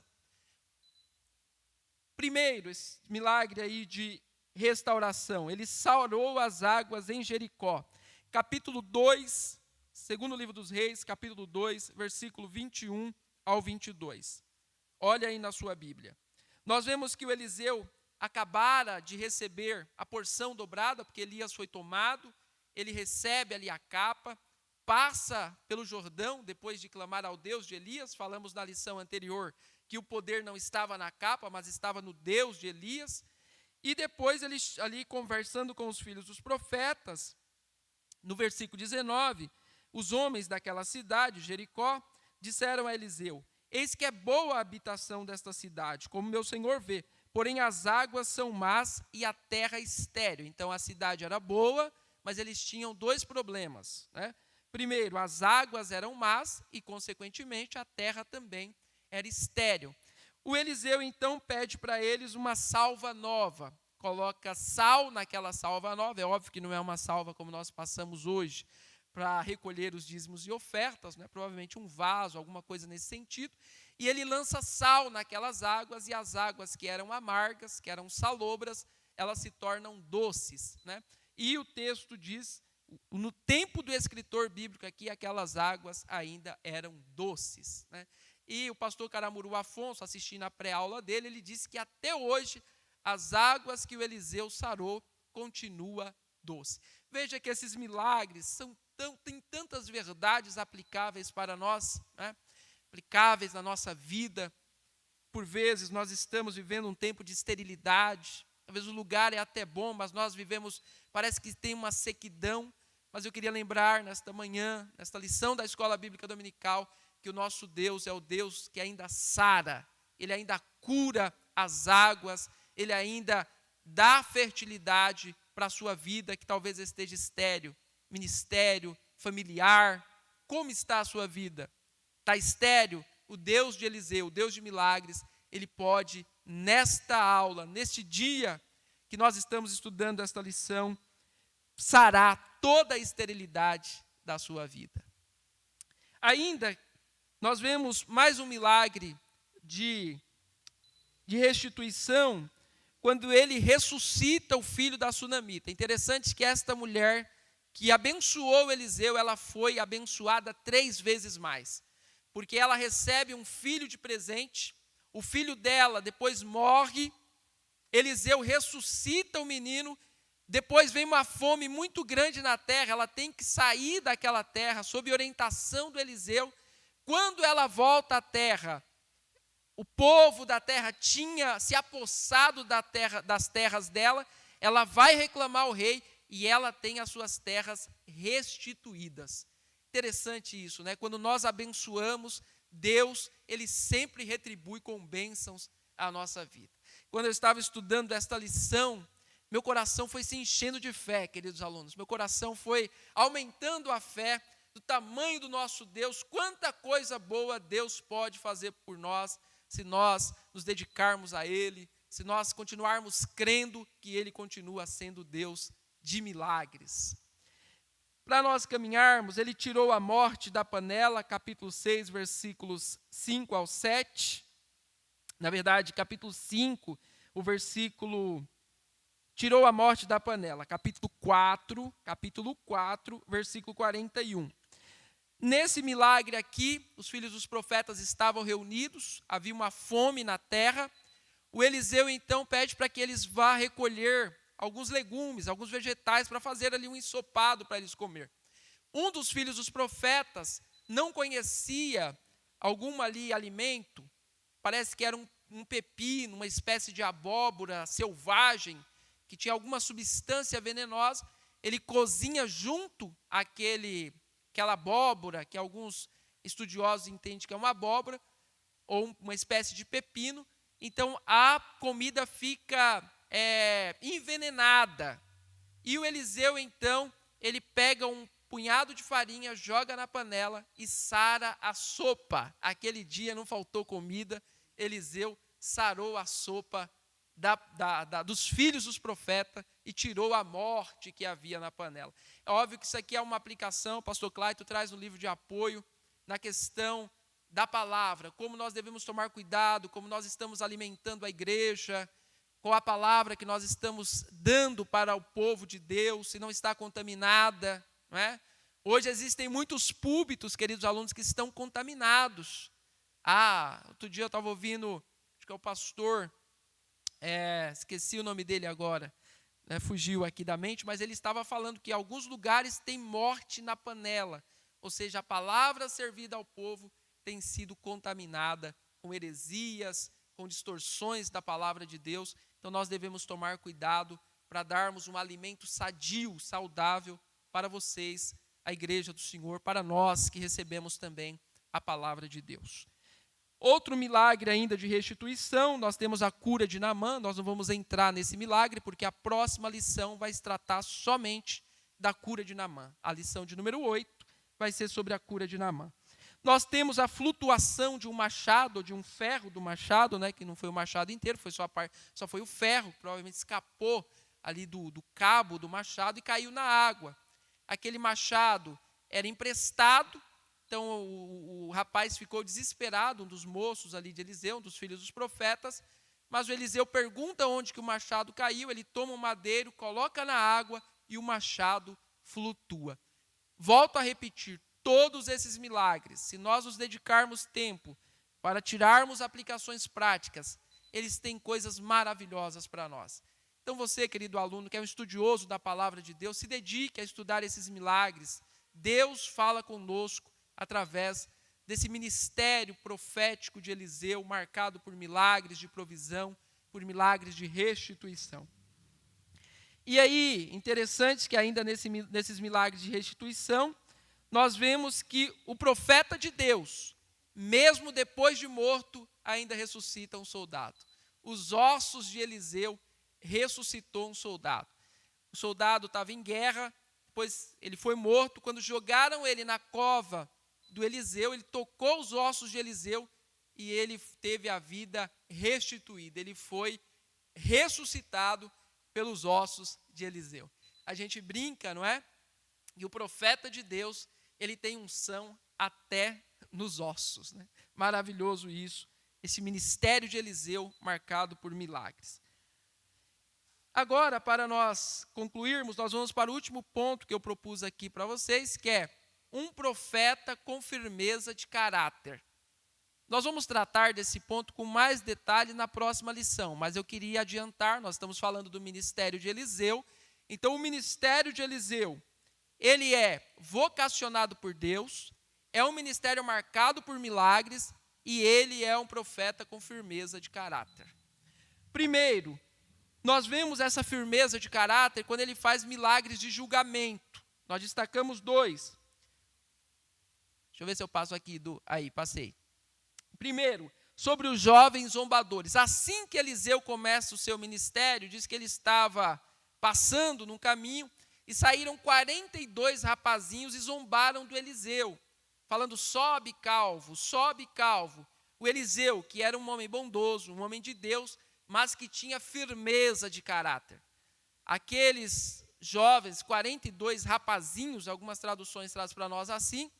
S9: Primeiro, esse milagre aí de restauração, ele sarou as águas em Jericó. Capítulo 2, segundo livro dos Reis, capítulo 2, versículo 21 ao 22. Olha aí na sua Bíblia. Nós vemos que o Eliseu acabara de receber a porção dobrada, porque Elias foi tomado, ele recebe ali a capa, passa pelo Jordão, depois de clamar ao Deus de Elias. Falamos na lição anterior que o poder não estava na capa, mas estava no Deus de Elias. E depois ele ali conversando com os filhos dos profetas, no versículo 19, os homens daquela cidade, Jericó, disseram a Eliseu: eis que é boa a habitação desta cidade, como meu senhor vê, porém as águas são más e a terra estéril. Então a cidade era boa, mas eles tinham 2 problemas, né? Primeiro, as águas eram más e, consequentemente, a terra também era estéril. O Eliseu, então, pede para eles uma salva nova. Coloca sal naquela salva nova. É óbvio que não é uma salva como nós passamos hoje para recolher os dízimos e ofertas, né? Provavelmente um vaso, alguma coisa nesse sentido. E ele lança sal naquelas águas, e as águas que eram amargas, que eram salobras, elas se tornam doces, né? E o texto diz, no tempo do escritor bíblico aqui, aquelas águas ainda eram doces, né? E o pastor Caramuru Afonso, assistindo a pré-aula dele, ele disse que até hoje as águas que o Eliseu sarou continua doce. Veja que esses milagres têm tantas verdades aplicáveis para nós, né? Aplicáveis na nossa vida. Por vezes nós estamos vivendo um tempo de esterilidade, talvez o lugar é até bom, mas nós vivemos, parece que tem uma sequidão. Mas eu queria lembrar nesta manhã, nesta lição da Escola Bíblica Dominical, que o nosso Deus é o Deus que ainda sara, Ele ainda cura as águas, Ele ainda dá fertilidade para a sua vida, que talvez esteja estéril, ministério, familiar. Como está a sua vida? está estéril, o Deus de Eliseu, o Deus de milagres, ele pode, nesta aula, neste dia que nós estamos estudando esta lição, sarar toda a esterilidade da sua vida. Ainda, nós vemos mais um milagre de restituição, quando ele ressuscita o filho da sunamita. É interessante que esta mulher que abençoou Eliseu, ela foi abençoada 3 vezes mais, porque ela recebe um filho de presente, o filho dela depois morre, Eliseu ressuscita o menino, depois vem uma fome muito grande na terra, ela tem que sair daquela terra, sob orientação do Eliseu. Quando ela volta à terra, o povo da terra tinha se apossado das terras dela, ela vai reclamar ao rei e ela tem as suas terras restituídas. Interessante isso, né? Quando nós abençoamos, Deus, ele sempre retribui com bênçãos a nossa vida. Quando eu estava estudando esta lição, meu coração foi se enchendo de fé, queridos alunos. Meu coração foi aumentando a fé do tamanho do nosso Deus. Quanta coisa boa Deus pode fazer por nós, se nós nos dedicarmos a Ele, se nós continuarmos crendo que Ele continua sendo Deus de milagres. Para nós caminharmos, Ele tirou a morte da panela, capítulo 6, versículos 5 ao 7. Na verdade, capítulo 5, o versículo... Tirou a morte da panela, capítulo 4, versículo 41. Nesse milagre aqui, os filhos dos profetas estavam reunidos, havia uma fome na terra. O Eliseu, então, pede para que eles vá recolher alguns legumes, alguns vegetais, para fazer ali um ensopado para eles comer. Um dos filhos dos profetas não conhecia algum ali alimento, parece que era um pepino, uma espécie de abóbora selvagem, que tinha alguma substância venenosa. Ele cozinha junto aquela abóbora, que alguns estudiosos entendem que é uma abóbora, ou uma espécie de pepino. Então, a comida fica envenenada. E o Eliseu, então, ele pega um punhado de farinha, joga na panela e sara a sopa. Aquele dia não faltou comida, Eliseu sarou a sopa dos filhos dos profetas e tirou a morte que havia na panela. É óbvio que isso aqui é uma aplicação, o pastor Clayton traz um livro de apoio na questão da palavra, como nós devemos tomar cuidado, como nós estamos alimentando a igreja, com a palavra que nós estamos dando para o povo de Deus, se não está contaminada, não é? Hoje existem muitos púlpitos, queridos alunos, que estão contaminados. Outro dia eu estava ouvindo, acho que é o pastor, esqueci o nome dele agora, fugiu aqui da mente, mas ele estava falando que em alguns lugares tem morte na panela, ou seja, a palavra servida ao povo tem sido contaminada com heresias, com distorções da palavra de Deus. Então nós devemos tomar cuidado para darmos um alimento sadio, saudável para vocês, a igreja do Senhor, para nós que recebemos também a palavra de Deus. Outro milagre ainda de restituição, nós temos a cura de Naamã. Nós não vamos entrar nesse milagre, porque a próxima lição vai se tratar somente da cura de Naamã. A lição de número 8 vai ser sobre a cura de Naamã. Nós temos a flutuação de um machado, ou de um ferro do machado, né, que não foi o machado inteiro, só foi o ferro, provavelmente escapou ali do cabo do machado e caiu na água. Aquele machado era emprestado. Então o rapaz ficou desesperado, um dos moços ali de Eliseu, um dos filhos dos profetas, mas o Eliseu pergunta onde que o machado caiu, ele toma um madeiro, coloca na água e o machado flutua. Volto a repetir, todos esses milagres, se nós nos dedicarmos tempo para tirarmos aplicações práticas, eles têm coisas maravilhosas para nós. Então você, querido aluno, que é um estudioso da palavra de Deus, se dedique a estudar esses milagres. Deus fala conosco através desse ministério profético de Eliseu, marcado por milagres de provisão, por milagres de restituição. E aí, interessante que ainda nesses milagres de restituição, nós vemos que o profeta de Deus, mesmo depois de morto, ainda ressuscita um soldado. Os ossos de Eliseu ressuscitou um soldado. O soldado estava em guerra, depois ele foi morto. Quando jogaram ele na cova do Eliseu, ele tocou os ossos de Eliseu e ele teve a vida restituída. Ele foi ressuscitado pelos ossos de Eliseu. A gente brinca, não é? E o profeta de Deus, ele tem unção até nos ossos, né? Maravilhoso isso, esse ministério de Eliseu marcado por milagres. Agora, para nós concluirmos, nós vamos para o último ponto que eu propus aqui para vocês, que é um profeta com firmeza de caráter. Nós vamos tratar desse ponto com mais detalhe na próxima lição, mas eu queria adiantar, nós estamos falando do ministério de Eliseu. Então, o ministério de Eliseu, ele é vocacionado por Deus, é um ministério marcado por milagres e ele é um profeta com firmeza de caráter. Primeiro, nós vemos essa firmeza de caráter quando ele faz milagres de julgamento. Nós destacamos 2. Deixa eu ver se eu passo aqui. Aí, passei. Primeiro, sobre os jovens zombadores. Assim que Eliseu começa o seu ministério, diz que ele estava passando num caminho e saíram 42 rapazinhos e zombaram do Eliseu, falando: sobe calvo, sobe calvo. O Eliseu, que era um homem bondoso, um homem de Deus, mas que tinha firmeza de caráter. Aqueles jovens, 42 rapazinhos, algumas traduções trazem para nós assim,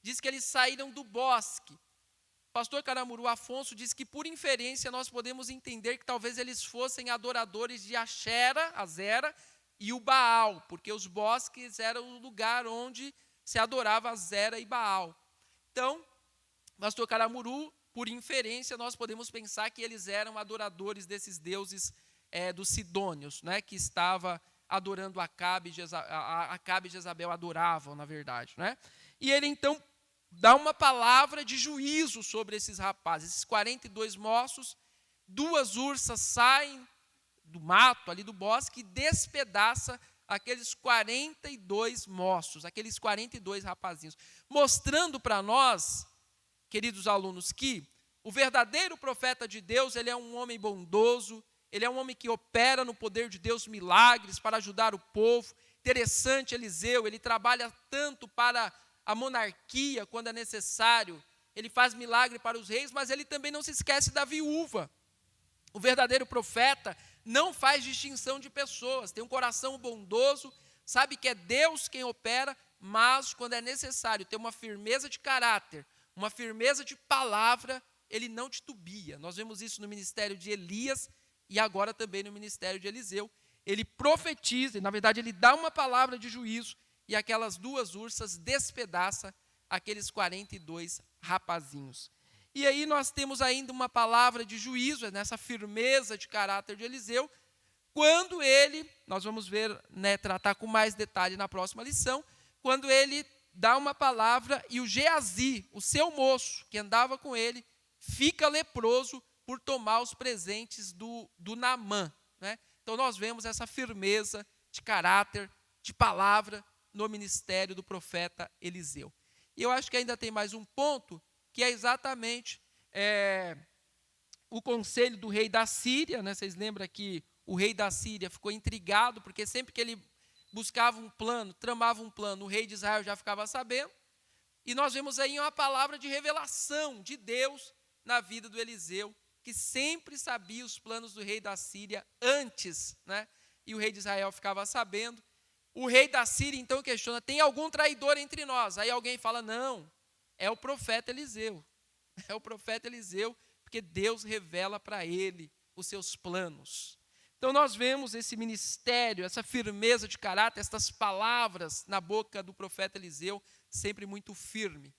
S9: diz que eles saíram do bosque. O pastor Caramuru Afonso diz que, por inferência, nós podemos entender que talvez eles fossem adoradores de Axera, Azera, e o Baal, porque os bosques eram o lugar onde se adorava Azera e Baal. Então, pastor Caramuru, por inferência, nós podemos pensar que eles eram adoradores desses deuses dos sidônios, né, que estava adorando Acabe e Jezabel adoravam, na verdade. Né? E ele, então, dá uma palavra de juízo sobre esses rapazes. Esses 42 moços, 2 ursas saem do mato, ali do bosque, e despedaça aqueles 42 moços, aqueles 42 rapazinhos, mostrando para nós, queridos alunos, que o verdadeiro profeta de Deus, ele é um homem bondoso, ele é um homem que opera no poder de Deus milagres para ajudar o povo. Interessante, Eliseu, ele trabalha tanto para a monarquia quando é necessário, ele faz milagre para os reis, mas ele também não se esquece da viúva. O verdadeiro profeta não faz distinção de pessoas, tem um coração bondoso, sabe que é Deus quem opera, mas quando é necessário ter uma firmeza de caráter, uma firmeza de palavra, ele não titubia. Nós vemos isso no ministério de Elias e agora também no ministério de Eliseu. Ele profetiza, e na verdade ele dá uma palavra de juízo, e aquelas 2 ursas despedaça aqueles 42 rapazinhos. E aí nós temos ainda uma palavra de juízo, nessa firmeza de caráter de Eliseu, quando ele, nós vamos ver, né, tratar com mais detalhe na próxima lição, quando ele dá uma palavra e o Geazi, o seu moço, que andava com ele, fica leproso por tomar os presentes do Naamã. Né? Então nós vemos essa firmeza de caráter, de palavra, no ministério do profeta Eliseu. E eu acho que ainda tem mais um ponto, que é exatamente o conselho do rei da Síria. Né? Vocês lembram que o rei da Síria ficou intrigado, porque sempre que ele buscava um plano, tramava um plano, o rei de Israel já ficava sabendo. E nós vemos aí uma palavra de revelação de Deus na vida do Eliseu, que sempre sabia os planos do rei da Síria antes, né? E o rei de Israel ficava sabendo. O rei da Síria então questiona: tem algum traidor entre nós? Aí alguém fala: não, é o profeta Eliseu. É o profeta Eliseu, porque Deus revela para ele os seus planos. Então nós vemos esse ministério, essa firmeza de caráter, estas palavras na boca do profeta Eliseu, sempre muito firme.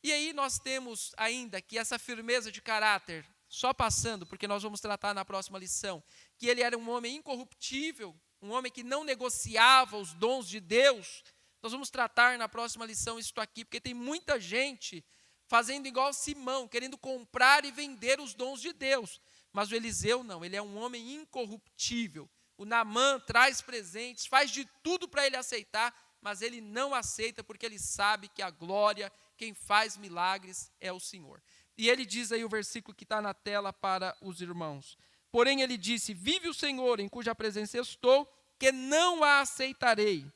S9: E aí nós temos ainda que essa firmeza de caráter, só passando, porque nós vamos tratar na próxima lição, que ele era um homem incorruptível, um homem que não negociava os dons de Deus. Nós vamos tratar na próxima lição isso aqui, porque tem muita gente fazendo igual Simão, querendo comprar e vender os dons de Deus. Mas o Eliseu não, ele é um homem incorruptível. O Naamã traz presentes, faz de tudo para ele aceitar, mas ele não aceita porque ele sabe que a glória, quem faz milagres é o Senhor. E ele diz aí o versículo que está na tela para os irmãos. Porém ele disse: vive o Senhor, em cuja presença estou, que não a aceitarei.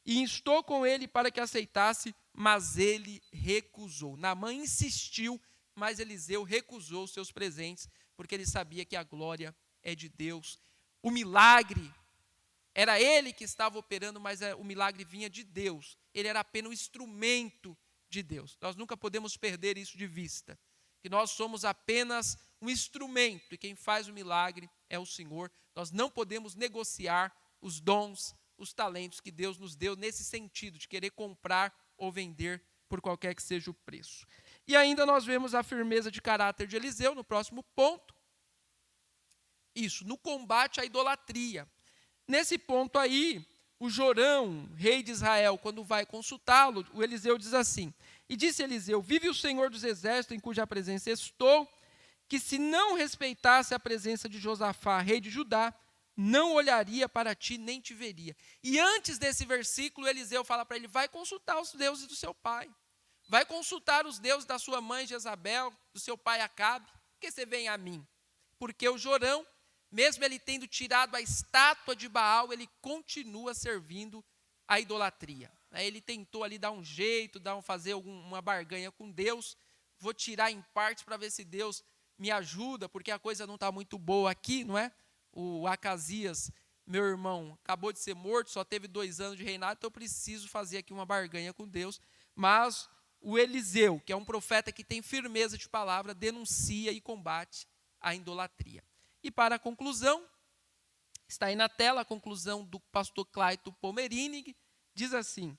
S9: E instou com ele para que aceitasse, mas ele recusou. Naamã insistiu, mas Eliseu recusou os seus presentes, porque ele sabia que a glória é de Deus. O milagre, era ele que estava operando, mas o milagre vinha de Deus. Ele era apenas um instrumento de Deus. Nós nunca podemos perder isso de vista, que nós somos apenas um instrumento, e quem faz o milagre é o Senhor. Nós não podemos negociar os dons, os talentos que Deus nos deu nesse sentido, de querer comprar ou vender por qualquer que seja o preço. E ainda nós vemos a firmeza de caráter de Eliseu no próximo ponto. Isso, no combate à idolatria. Nesse ponto aí, o Jorão, rei de Israel, quando vai consultá-lo, o Eliseu diz assim: e disse Eliseu, vive o Senhor dos exércitos, em cuja presença estou, que se não respeitasse a presença de Josafá, rei de Judá, não olharia para ti, nem te veria. E antes desse versículo, Eliseu fala para ele, vai consultar os deuses do seu pai, vai consultar os deuses da sua mãe Jezabel, do seu pai Acabe, porque você vem a mim? Porque o Jorão, mesmo ele tendo tirado a estátua de Baal, ele continua servindo a idolatria. Ele tentou ali dar um jeito, fazer uma barganha com Deus, vou tirar em partes para ver se Deus me ajuda, porque a coisa não está muito boa aqui, não é? O Acasias, meu irmão, acabou de ser morto, só teve 2 anos de reinado, então eu preciso fazer aqui uma barganha com Deus. Mas o Eliseu, que é um profeta que tem firmeza de palavra, denuncia e combate a idolatria. E para a conclusão, está aí na tela a conclusão do pastor Clayton Pomerini, diz assim,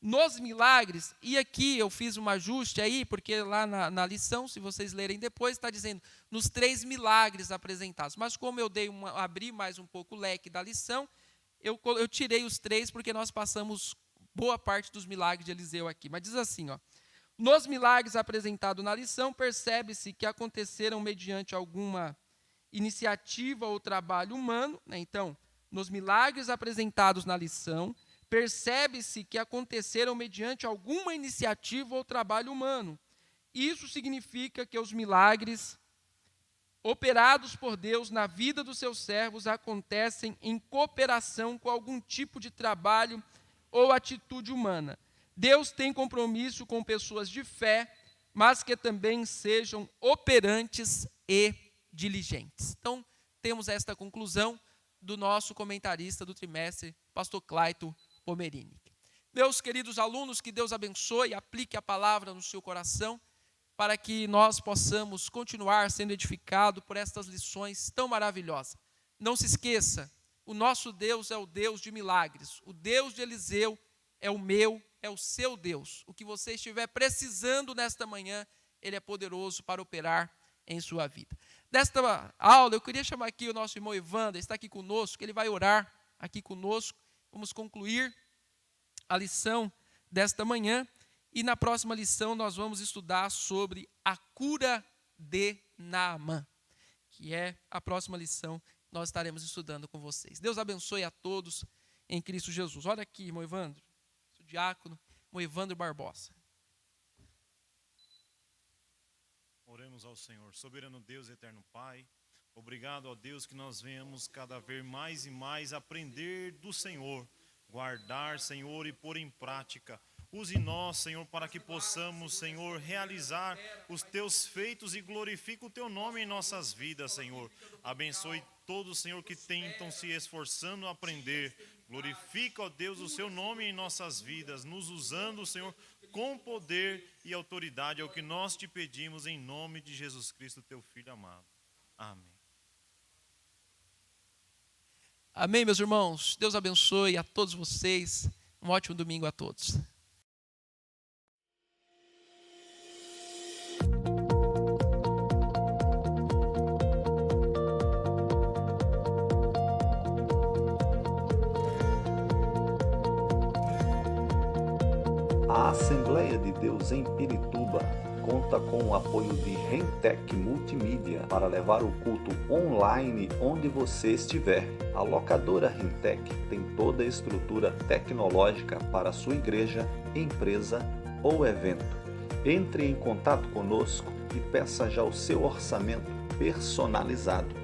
S9: nos milagres, e aqui eu fiz um ajuste aí, porque lá na lição, se vocês lerem depois, está dizendo, nos 3 milagres apresentados. Mas como eu abri mais um pouco o leque da lição, eu tirei os 3, porque nós passamos boa parte dos milagres de Eliseu aqui. Mas diz assim, ó, nos milagres apresentados na lição, percebe-se que aconteceram mediante alguma iniciativa ou trabalho humano, né? Então, nos milagres apresentados na lição, percebe-se que aconteceram mediante alguma iniciativa ou trabalho humano. Isso significa que os milagres operados por Deus na vida dos seus servos acontecem em cooperação com algum tipo de trabalho ou atitude humana. Deus tem compromisso com pessoas de fé, mas que também sejam operantes e diligentes. Então, temos esta conclusão do nosso comentarista do trimestre, pastor Clayton Pomerini. Meus queridos alunos, que Deus abençoe e aplique a palavra no seu coração, para que nós possamos continuar sendo edificados por estas lições tão maravilhosas. Não se esqueça, o nosso Deus é o Deus de milagres. O Deus de Eliseu é o meu, é o seu Deus. O que você estiver precisando nesta manhã, Ele é poderoso para operar em sua vida. Nesta aula, eu queria chamar aqui o nosso irmão Evandro, está aqui conosco, ele vai orar aqui conosco. Vamos concluir a lição desta manhã e na próxima lição nós vamos estudar sobre a cura de Naamã, que é a próxima lição que nós estaremos estudando com vocês. Deus abençoe a todos em Cristo Jesus. Olha aqui, irmão Evandro, o diácono, irmão Evandro Barbosa.
S10: Oremos ao Senhor. Soberano Deus, eterno Pai, obrigado, ó Deus, que nós venhamos cada vez mais e mais aprender do Senhor, guardar, Senhor, e pôr em prática. Use nós, Senhor, para que possamos, Senhor, realizar os Teus feitos e glorifique o Teu nome em nossas vidas, Senhor. Abençoe todos, Senhor, que tentam se esforçando a aprender. Glorifica, ó Deus, o Seu nome em nossas vidas, nos usando, Senhor, com poder e autoridade. É o que nós te pedimos em nome de Jesus Cristo, Teu Filho amado. Amém.
S9: Amém, meus irmãos. Deus abençoe a todos vocês. Um ótimo domingo a todos.
S1: A Assembleia de Deus em Pirituba conta com o apoio de Rentec Multimídia para levar o culto online onde você estiver. A locadora Rentec tem toda a estrutura tecnológica para a sua igreja, empresa ou evento. Entre em contato conosco e peça já o seu orçamento personalizado.